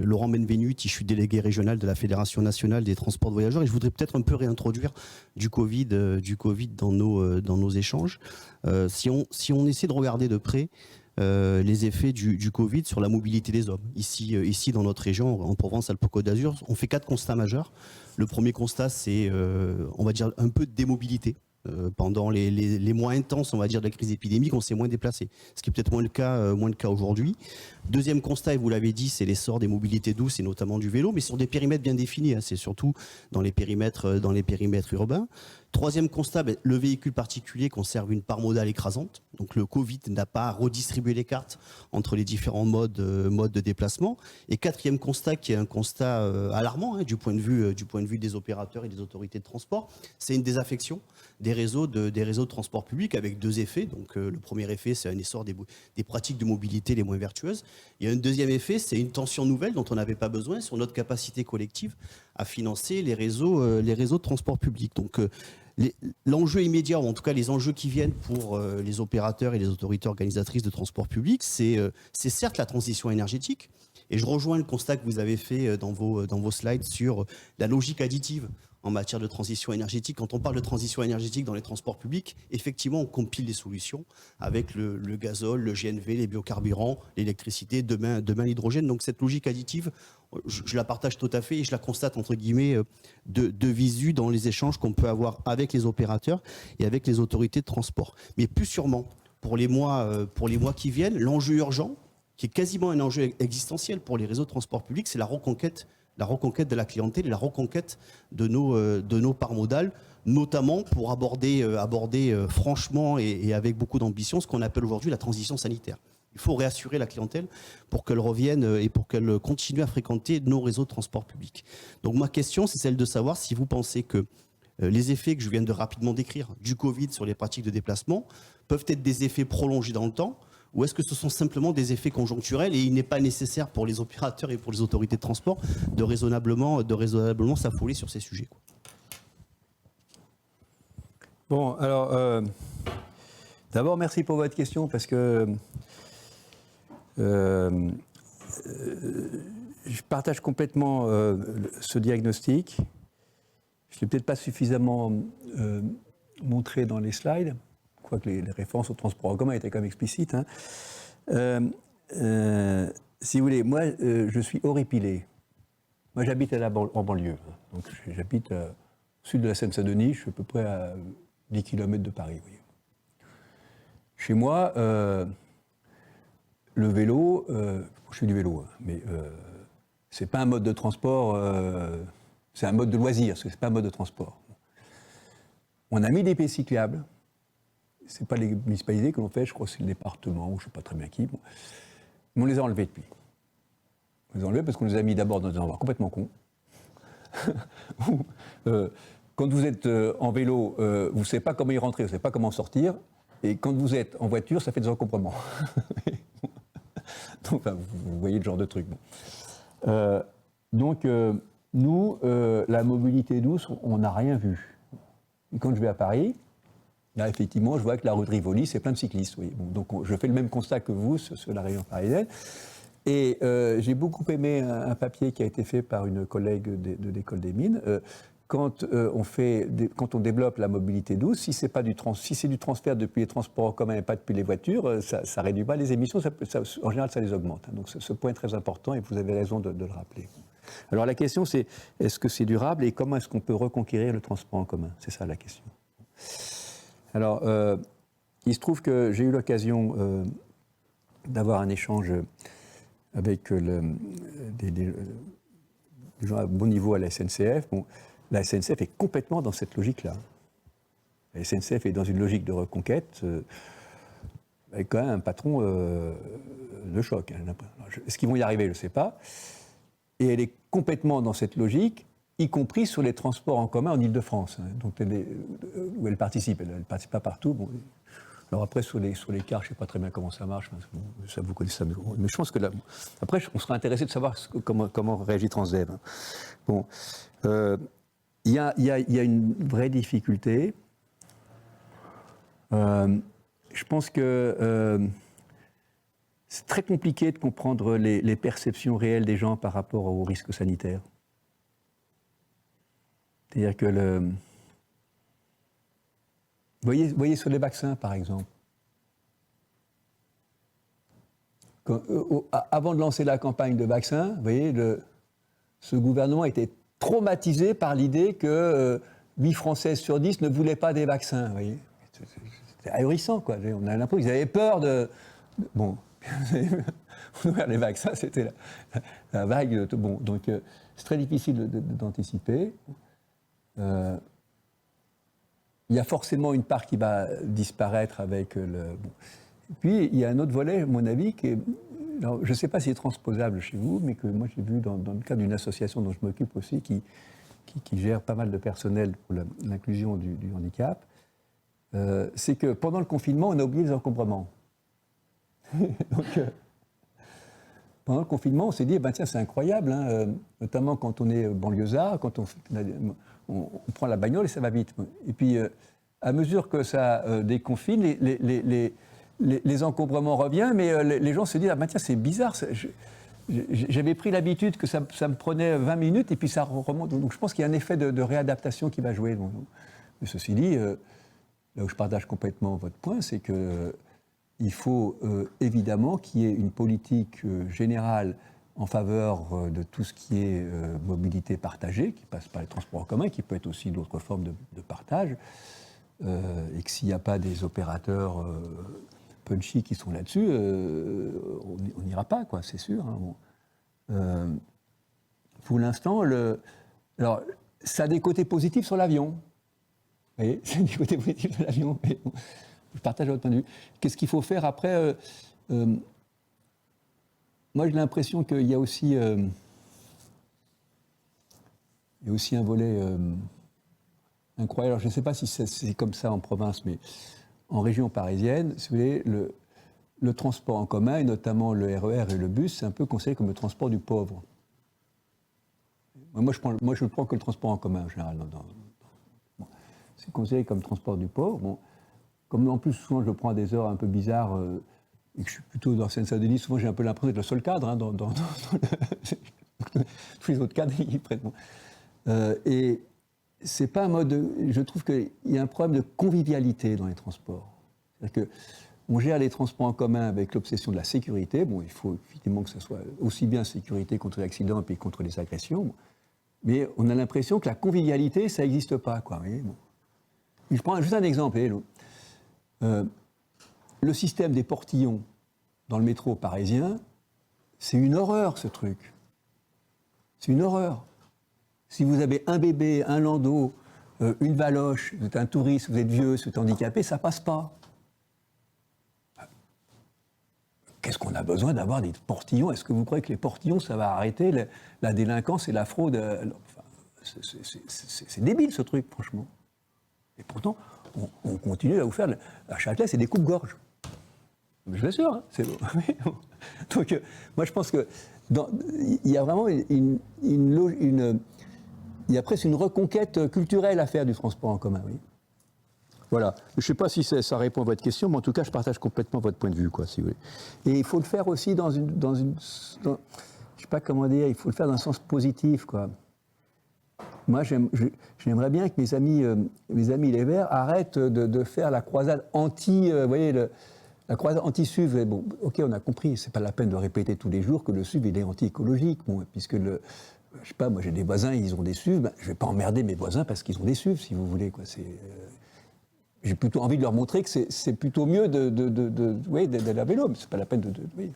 Laurent Benvenut, je suis délégué régional de la Fédération nationale des transports de voyageurs et je voudrais peut-être un peu réintroduire du Covid dans nos échanges. Si on essaie de regarder de près les effets du Covid sur la mobilité des hommes, ici dans notre région, en Provence-Alpes-Côte d'Azur, on fait 4 constats majeurs. Le premier constat, c'est, on va dire, un peu de démobilité. Pendant les mois intenses, on va dire, de la crise épidémique, on s'est moins déplacé. Ce qui est peut-être moins le cas aujourd'hui. Deuxième constat, et vous l'avez dit, c'est l'essor des mobilités douces et notamment du vélo, mais sur des périmètres bien définis. C'est surtout dans les périmètres urbains. Troisième constat, le véhicule particulier conserve une part modale écrasante. Donc le Covid n'a pas redistribué les cartes entre les différents modes de déplacement. Et quatrième constat, qui est un constat alarmant du point de vue des opérateurs et des autorités de transport, c'est une désaffection des réseaux de transport public avec 2 effets. Donc le premier effet, c'est un essor des pratiques de mobilité les moins vertueuses. Il y a un deuxième effet, c'est une tension nouvelle dont on n'avait pas besoin sur notre capacité collective à financer les réseaux de transport public. Donc l'enjeu immédiat, ou en tout cas les enjeux qui viennent pour les opérateurs et les autorités organisatrices de transport public, c'est certes la transition énergétique. Et je rejoins le constat que vous avez fait dans vos slides sur la logique additive en matière de transition énergétique. Quand on parle de transition énergétique dans les transports publics, effectivement, on compile des solutions avec le gazole, le GNV, les biocarburants, l'électricité, demain l'hydrogène. Donc cette logique additive, je la partage tout à fait et je la constate, entre guillemets, de visu dans les échanges qu'on peut avoir avec les opérateurs et avec les autorités de transport. Mais plus sûrement, pour les mois qui viennent, l'enjeu urgent, qui est quasiment un enjeu existentiel pour les réseaux de transport public, c'est la reconquête de la clientèle et la reconquête de nos parts modales, notamment pour aborder franchement et avec beaucoup d'ambition ce qu'on appelle aujourd'hui la transition sanitaire. Il faut réassurer la clientèle pour qu'elle revienne et pour qu'elle continue à fréquenter nos réseaux de transport public. Donc ma question, c'est celle de savoir si vous pensez que les effets que je viens de rapidement décrire du Covid sur les pratiques de déplacement peuvent être des effets prolongés dans le temps, ou est-ce que ce sont simplement des effets conjoncturels et il n'est pas nécessaire pour les opérateurs et pour les autorités de transport de raisonnablement s'affoler sur ces sujets, quoi. Bon, alors, d'abord, merci pour votre question parce que je partage complètement ce diagnostic. Je ne l'ai peut-être pas suffisamment montré dans les slides, quoique les références au transport en commun étaient quand même explicites. Si vous voulez, moi, je suis horripilé. Moi, j'habite en banlieue. Donc, j'habite au sud de la Seine-Saint-Denis, je suis à peu près à 10 km de Paris. Oui. Chez moi, le vélo, je fais du vélo, mais c'est pas un mode de transport, c'est un mode de loisir, c'est pas un mode de transport. On a mis des pistes cyclables. C'est pas les municipalités que l'on fait, je crois que c'est le département, ou je ne sais pas très bien qui. Bon. Mais on les a enlevés depuis. On les a enlevés parce qu'on les a mis d'abord dans des endroits complètement cons. Quand vous êtes en vélo, vous ne savez pas comment y rentrer, vous ne savez pas comment sortir. Et quand vous êtes en voiture, ça fait des encombrements. Donc, enfin, vous voyez le genre de truc. Bon. Donc, nous, la mobilité douce, on n'a rien vu. Et quand je vais à Paris, là, effectivement, je vois que la rue de Rivoli, c'est plein de cyclistes. Oui. Bon, donc, je fais le même constat que vous sur la région parisienne. Et j'ai beaucoup aimé un papier qui a été fait par une collègue de l'École des Mines. Quand on développe la mobilité douce, si c'est du transfert depuis les transports en commun et pas depuis les voitures, ça réduit pas les émissions, en général ça les augmente. Donc ce point est très important et vous avez raison de le rappeler. Alors la question c'est, est-ce que c'est durable et comment est-ce qu'on peut reconquérir le transport en commun? C'est ça la question. Alors, il se trouve que j'ai eu l'occasion d'avoir un échange avec des gens à bon niveau à la SNCF. Bon, la SNCF est complètement dans cette logique-là. La SNCF est dans une logique de reconquête avec quand même un patron de choc. Est-ce qu'ils vont y arriver? Je ne sais pas. Et elle est complètement dans cette logique, y compris sur les transports en commun en Ile-de-France, où elle participe. Elle ne participe pas partout. Bon. Alors après, sur les cars, je ne sais pas très bien comment ça marche, ça vous connaissez ça. Mais je pense que là, après, on sera intéressé de savoir comment réagit Transdev. Bon, il y a une vraie difficulté. Je pense que c'est très compliqué de comprendre les perceptions réelles des gens par rapport aux risques sanitaires. C'est-à-dire que Vous voyez sur les vaccins, par exemple. Avant de lancer la campagne de vaccins, vous voyez, ce gouvernement était traumatisé par l'idée que 8 Français sur 10 ne voulaient pas des vaccins. Vous voyez. C'était ahurissant, quoi. On a l'impression qu'ils avaient peur de... Bon, les vaccins, c'était la vague. Bon, donc, c'est très difficile d'anticiper. Il y a forcément une part qui va disparaître avec le... Bon. Et puis, il y a un autre volet, à mon avis, qui est... Alors, je ne sais pas s'il est transposable chez vous, mais que moi, j'ai vu dans le cadre d'une association dont je m'occupe aussi, qui gère pas mal de personnel pour l'inclusion du handicap, c'est que pendant le confinement, on a oublié les encombrements. Donc, pendant le confinement, on s'est dit, tiens, c'est incroyable, hein, notamment quand on est banlieusard, quand on prend la bagnole et ça va vite. Et puis, à mesure que ça déconfine, les encombrements reviennent, mais les gens se disent, tiens, c'est bizarre, j'avais pris l'habitude que ça me prenait 20 minutes et puis ça remonte. Donc je pense qu'il y a un effet de réadaptation qui va jouer. Mais ceci dit, là où je partage complètement votre point, c'est qu'il faut évidemment qu'il y ait une politique générale en faveur de tout ce qui est mobilité partagée, qui passe par les transports en commun, qui peut être aussi d'autres formes de partage, et que s'il n'y a pas des opérateurs punchy qui sont là-dessus, on n'ira pas, quoi, c'est sûr. Hein, bon. Pour l'instant, alors, ça a des côtés positifs sur l'avion. Vous voyez, c'est des côtés positifs sur l'avion. Mais bon, je partage votre point de vue. Qu'est-ce qu'il faut faire après moi, j'ai l'impression qu'il y a aussi un volet incroyable. Alors, je ne sais pas si c'est comme ça en province, mais en région parisienne, si vous voulez, le transport en commun, et notamment le RER et le bus, c'est un peu considéré comme le transport du pauvre. Moi, je ne prends que le transport en commun, en général. Bon. C'est considéré comme transport du pauvre. Bon. Comme en plus, souvent, je le prends à des heures un peu bizarres, et que je suis plutôt dans Seine-Saint-Denis, souvent, j'ai un peu l'impression d'être le seul cadre. Hein, tous les autres cadres, ils prennent. Bon. Et c'est pas un mode. Je trouve qu'il y a un problème de convivialité dans les transports. C'est-à-dire qu'on gère les transports en commun avec l'obsession de la sécurité. Bon, il faut effectivement que ce soit aussi bien sécurité contre l'accident et puis contre les agressions. Bon. Mais on a l'impression que la convivialité, ça n'existe pas, quoi. Vous voyez, bon. Je prends juste un exemple. Le système des portillons dans le métro parisien, c'est une horreur, ce truc. C'est une horreur. Si vous avez un bébé, un landau, une valoche, vous êtes un touriste, vous êtes vieux, vous êtes handicapé, ça passe pas. Qu'est-ce qu'on a besoin d'avoir des portillons? Est-ce que vous croyez que les portillons, ça va arrêter la délinquance et la fraude? Enfin, c'est débile, ce truc, franchement. Et pourtant, on continue à vous faire... À Châtelet, c'est des coupes-gorges. Je vous assure, hein, c'est bon. Donc, moi, je pense que il y a vraiment il y a presque une reconquête culturelle à faire du transport en commun, oui. Voilà. Je ne sais pas si ça répond à votre question, mais en tout cas, je partage complètement votre point de vue, quoi, si vous voulez. Et il faut le faire aussi je ne sais pas comment dire, il faut le faire dans un sens positif, quoi. Moi, j'aimerais bien que mes amis les Verts arrêtent de faire la croisade vous voyez, la croisade anti-SUV. Bon, ok, on a compris, c'est pas la peine de répéter tous les jours que le SUV, il est anti-écologique, bon, puisque je sais pas, moi j'ai des voisins, ils ont des SUV, je vais pas emmerder mes voisins parce qu'ils ont des SUV, si vous voulez, quoi. J'ai plutôt envie de leur montrer que c'est plutôt mieux d'aller à vélo, mais c'est pas la peine oui.